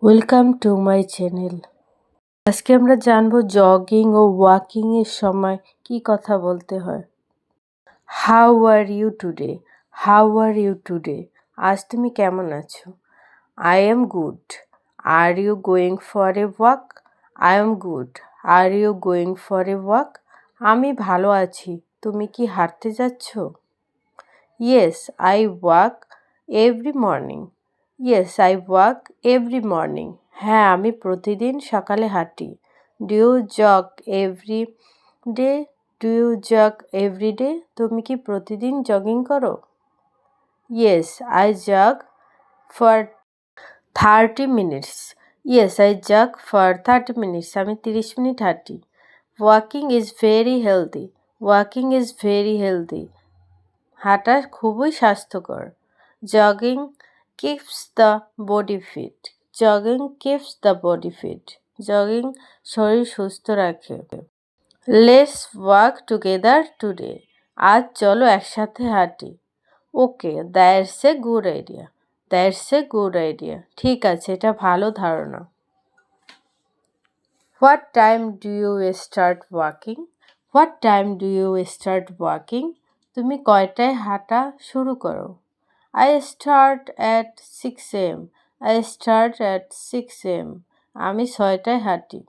Welcome to my channel. আজকে আমরা জানবো জগিং ও ওয়াকিং এর সময় কি কথা বলতে হয়। How are you today? How are you today? আজ তুমি কেমন আছো? I am good. Are you going for a walk? I am good. Are you going for a walk? আমি ভালো আছি। তুমি কি হাঁটতে যাচ্ছ? Yes I walk every morning. Yes I walk every morning. হ্যাঁ, আমি প্রতিদিন সকালে হাঁটি। Do you jog every day? Do you jog every day? তুমি কি প্রতিদিন জগিং করো? Yes I jog for 30 minutes. Yes I jog for 30 minutes. আমি 30 মিনিট হাঁটি। Walking is very healthy. Walking is very healthy. হাঁটা খুবই স্বাস্থ্যকর। Jogging keeps the body fit. Jogging keeps the body fit. Jogging শরীর সুস্থ রাখে। Let's walk together today. আজ চলো একসাথে হাঁটি। Okay, that's a good idea. That's a good idea. ঠিক আছে, এটা ভালো ধারণা। What time do you start walking? What time do you start walking? তুমি কয়টায় হাঁটা শুরু করো? I start at 6 a.m. I start at 6 a.m. আমি 6টায় হাঁটি।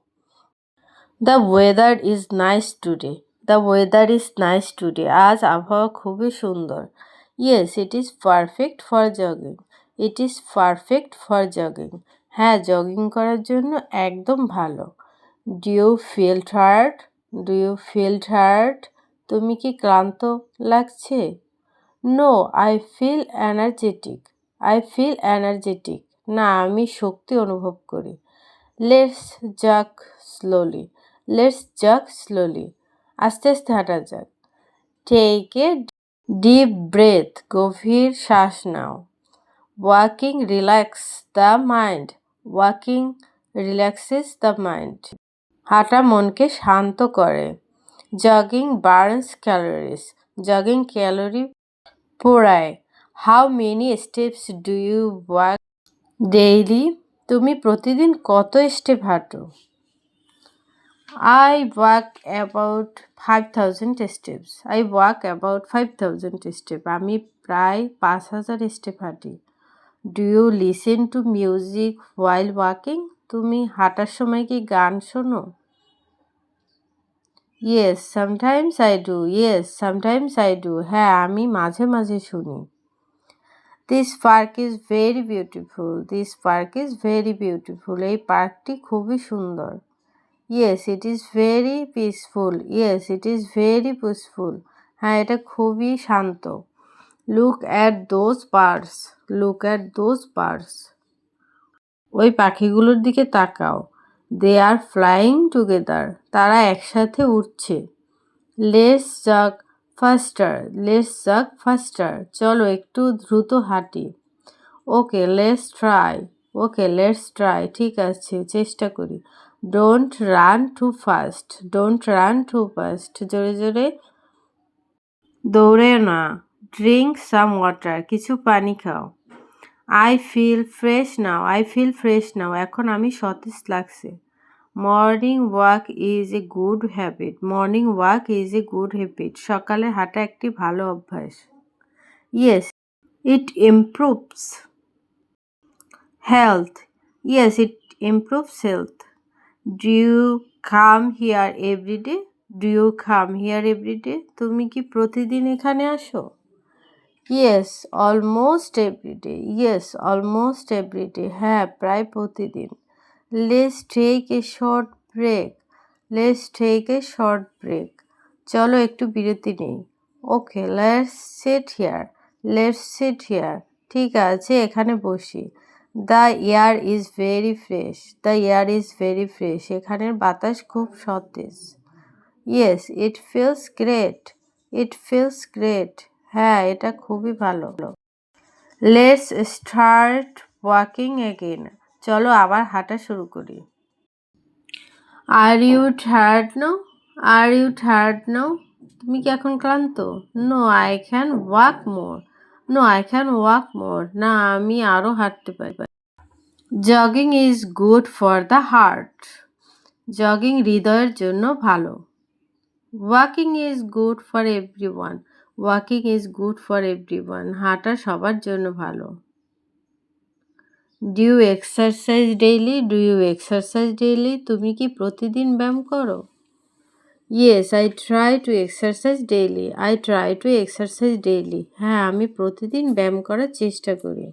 The weather is nice today. The weather is nice today. আজ আবহাওয়া খুবই সুন্দর। Yes, it is perfect for jogging. It is perfect for jogging. হ্যাঁ, জগিং করার জন্য একদম ভালো। Do you feel tired? Do you feel tired? তুমি কি ক্লান্ত লাগছে? No, I feel energetic. I feel energetic. না, আমি শক্তি অনুভব করি। Let's jog slowly. Let's jog slowly. আস্তে আস্তে হাঁটা যাক। Take a deep breath. গভীর শ্বাস নাও। Walking relax the mind. Walking relaxes the mind. হাঁটা মনকে শান্ত করে। Jogging burns calories. Jogging calorie পোড়ায়। How many steps do you walk daily? তুমি প্রতিদিন কত স্টেপ হাঁটো? I walk about 5000 steps. I walk about 5000 step. আমি প্রায় 5000 স্টেপ হাঁটি। Do you listen to music while walking? তুমি হাঁটার সময় কি গান শোনো? Yes sometimes I do. Yes sometimes I do. হ্যাঁ, আমি মাঝে মাঝে শুনি। This park is very beautiful. This park is very beautiful. এই পার্কটি খুবই সুন্দর। Yes, it is very peaceful. Yes, it is very peaceful. হ্যাঁ, এটা খুবই শান্ত। Look at those birds. Look at those birds. ওই পাখিগুলোর দিকে তাকাও। They are flying together. তারা একসাথে উড়ছে। Let's jog faster. Let's jog faster. চলো একটু দ্রুত হাঁটি। Okay let's try. Okay let's try. ঠিক আছে, চেষ্টা করি। Don't run too fast. Don't run too fast. জোরে জোরে দৌড়ে না। Drink some water. কিছু পানি খাও। I feel fresh now. I feel fresh now. এখন আমি সতেজ লাগছে। Morning walk is a good habit. Morning walk is a good habit. সকালে হাঁটা একটি ভালো অভ্যাস। Yes, it improves health. Yes, it improves health. Do you come here every day? Do you come here every day? তুমি কি প্রতিদিন এখানে আসো? Yes, almost every day. Yes, almost every day. হ্যাঁ, প্রায় প্রতিদিন। Let's take a short break. Let's take a short break. চলো একটু বিরতি নেই। Okay, let's sit here. Let's sit here. ঠিক আছে, এখানে বসি। The air is very fresh. The air is very fresh. এখানের বাতাস খুব সতেজ। Yes, it feels great. It feels great. হ্যাঁ, এটা খুবই ভালো। Let's start walking again. চলো আবার হাঁটা শুরু করি। Are you tired now? Are you tired now? তুমি কি এখন ক্লান্ত? No, I can walk more. No, I can walk more. না, আমি আরো হাঁটতে পারি। Jogging is good for the heart. Jogging হৃদয়ের জন্য ভালো। Walking is good for everyone. Walking is good for everyone. হাঁটা সবার জন্য ভালো। Do you exercise daily? Do you exercise daily? তুমি কি প্রতিদিন ব্যায়াম করো? Yes, I try to exercise daily. I try to exercise daily. হ্যাঁ, আমি প্রতিদিন ব্যায়াম করার চেষ্টা করি।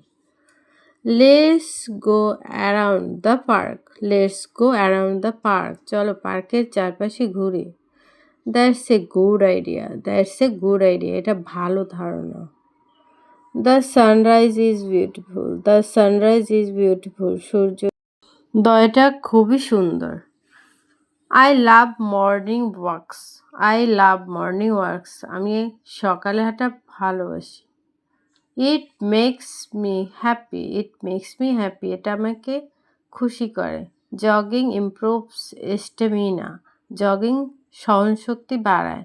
Let's go around the park. Let's go around the park. চলো পার্কের চারপাশে ঘুরি। That's a good idea. That's a good idea. এটা ভালো ধারণা। The sunrise is beautiful. The sunrise is beautiful. সূর্যোদয়টা খুবই সুন্দর। I love morning walks. I love morning walks. আমি সকালে হাঁটা ভালোবাসি। It makes me happy. It makes me happy. এটা আমাকে খুশি করে। Jogging improves stamina. জগিং সহনশক্তি বাড়ায়।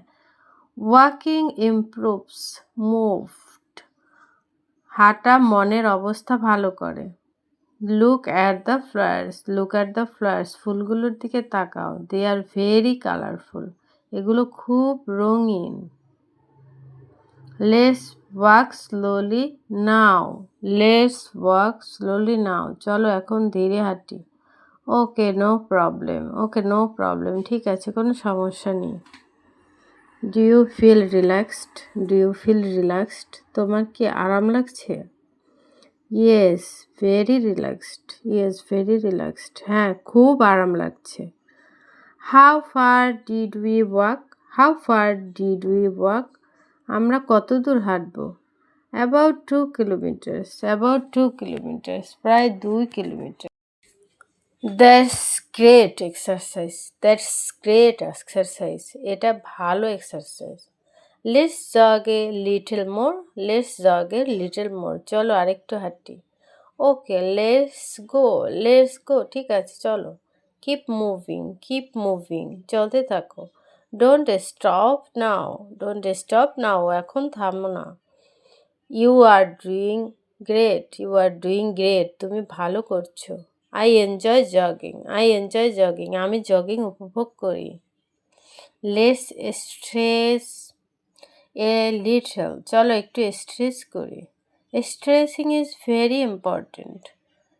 Walking improves mood. হাঁটা মনের অবস্থা ভালো করে। Look at the flowers. Look at the flowers. ফুলগুলোর দিকে তাকাও। They are very colourful. এগুলো খুব রঙিন। Let's walk slowly now. Let's walk slowly now. চলো এখন ধীরে হাঁটি। Okay no problem. Okay no problem. ঠিক আছে, কোনো সমস্যা নেই। Do you feel relaxed? Do you feel relaxed? তোমার কি আরাম লাগছে? Yes very relaxed. Yes very relaxed. হ্যাঁ, খুব আরাম লাগছে। How far did we walk? How far did we walk? আমরা কত দূর হাঁটবো? About 2 kilometres. About 2 kilometres. প্রায় 2 kilometre. That's great exercise. That's great exercise. এটা ভালো exercise. Let's jog a little more. Let's jog a little more. চলো আরেকটু হাঁটি। Okay let's go. Let's go. ঠিক আছে, চলো। Keep moving. Keep moving. চলতে থাকো। Don't stop now. Don't stop now. এখন থামো না। You are doing great. You are doing great. তুমি ভালো করছো। I enjoy jogging. I enjoy jogging. আমি জগিং উপভোগ করি। Let's stretch a little. চলো একটু স্ট্রেচ করি। Stretching is very important.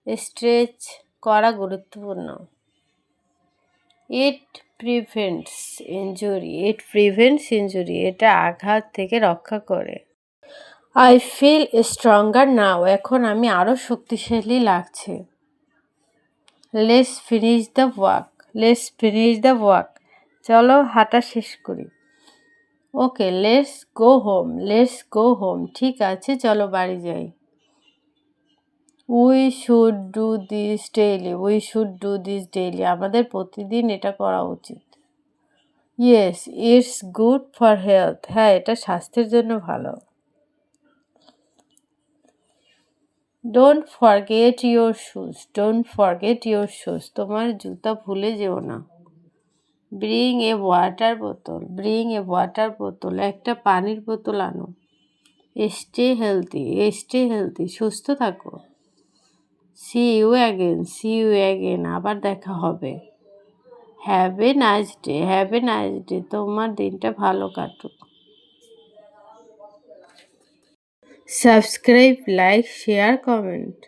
Stretch করা গুরুত্বপূর্ণ। ইট প্রিভেন্টস ইনজুরি। ইট প্রিভেন্টস ইনজুরি। এটা আঘাত থেকে রক্ষা করে। আই ফিল স্ট্রঙ্গার নাও। এখন আমি আরও শক্তিশালী লাগছে। Let's finish the walk. Let's finish the walk. চলো হাঁটা শেষ করি। ওকে let's go home. Let's go home. ঠিক আছে, চলো বাড়ি যাই। We should do this daily. We should do this daily. আমাদের প্রতিদিন এটা করা উচিত। Yes it's good for health. হ্যাঁ, এটা স্বাস্থ্যের জন্য ভালো। Don't forget your shoes. Don't forget your shoes. তোমার জুতা ভুলে যেও না। Bring a water bottle. Bring a water bottle. একটা পানির বোতল আনো। Stay healthy. Stay healthy. সুস্থ থাকো। See you again. See you again. আবার দেখা হবে। Have a nice day. Have a nice day. তোমার দিনটা ভালো কাটুক। Subscribe, like, share, comment.